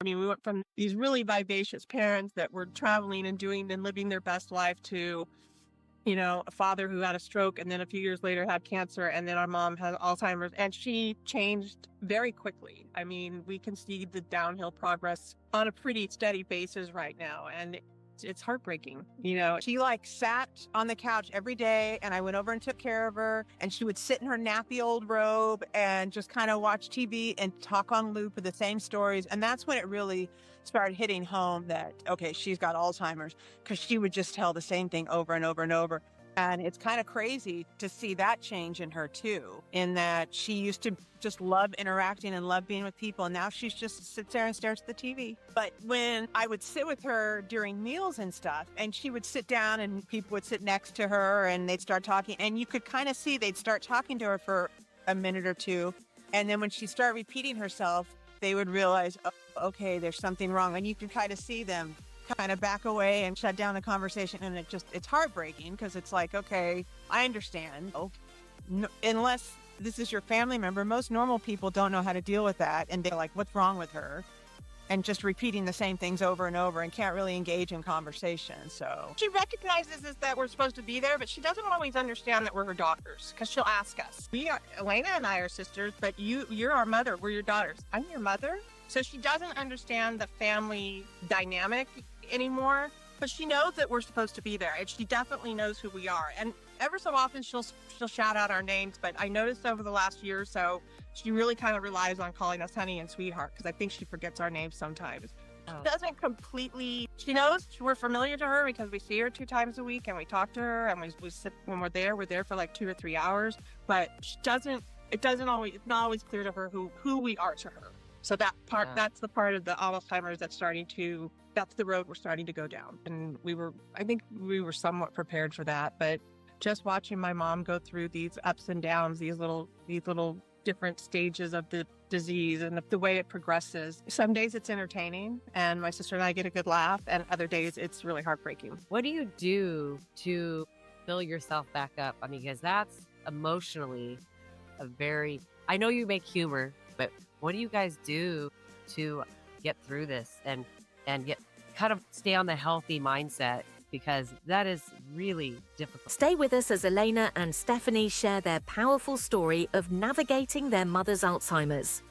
I mean, we went from these really vivacious parents that were traveling and doing and living their best life to, a father who had a stroke and then a few years later had cancer. And then our mom had Alzheimer's, and she changed very quickly. I mean, we can see the downhill progress on a pretty steady basis right now. And it's heartbreaking. She like sat on the couch every day, and I went over and took care of her, and she would sit in her nappy old robe and just kind of watch TV and talk on loop of the same stories. And that's when it really started hitting home that, okay, she's got Alzheimer's, because she would just tell the same thing over and over and over. And it's kind of crazy to see that change in her too, in that she used to just love interacting and love being with people. And now she's just sits there and stares at the TV. But when I would sit with her during meals and stuff, and she would sit down and people would sit next to her and they'd start talking, and you could kind of see they'd start talking to her for a minute or two. And then when she started repeating herself, they would realize, oh, okay, there's something wrong. And you could kind of see them kind of back away and shut down the conversation. And it's heartbreaking, because it's like, okay, I understand. Oh, no, unless this is your family member, most normal people don't know how to deal with that. And they're like, what's wrong with her? And just repeating the same things over and over and can't really engage in conversation. So she recognizes that we're supposed to be there, but she doesn't always understand that we're her daughters, because she'll ask us. Elena and I are sisters, but you're our mother. We're your daughters. I'm your mother. So she doesn't understand the family dynamic anymore, but she knows that we're supposed to be there, and she definitely knows who we are. And ever so often she'll shout out our names, but I noticed over the last year or so, she really kind of relies on calling us honey and sweetheart, because I think she forgets our names sometimes. Oh. She doesn't completely, she knows we're familiar to her because we see her 2 times a week and we talk to her, and we sit when we're there for like 2 or 3 hours, but it's not always clear to her who we are to her. So that's the part of the Alzheimer's that's the road we're starting to go down. And I think we were somewhat prepared for that, but just watching my mom go through these ups and downs, these little different stages of the disease and the way it progresses. Some days it's entertaining and my sister and I get a good laugh, and other days it's really heartbreaking. What do you do to fill yourself back up? I mean, because that's emotionally I know you make humor, but what do you guys do to get through this and get kind of stay on the healthy mindset? Because that is really difficult. Stay with us as Elena and Stephanie share their powerful story of navigating their mother's Alzheimer's.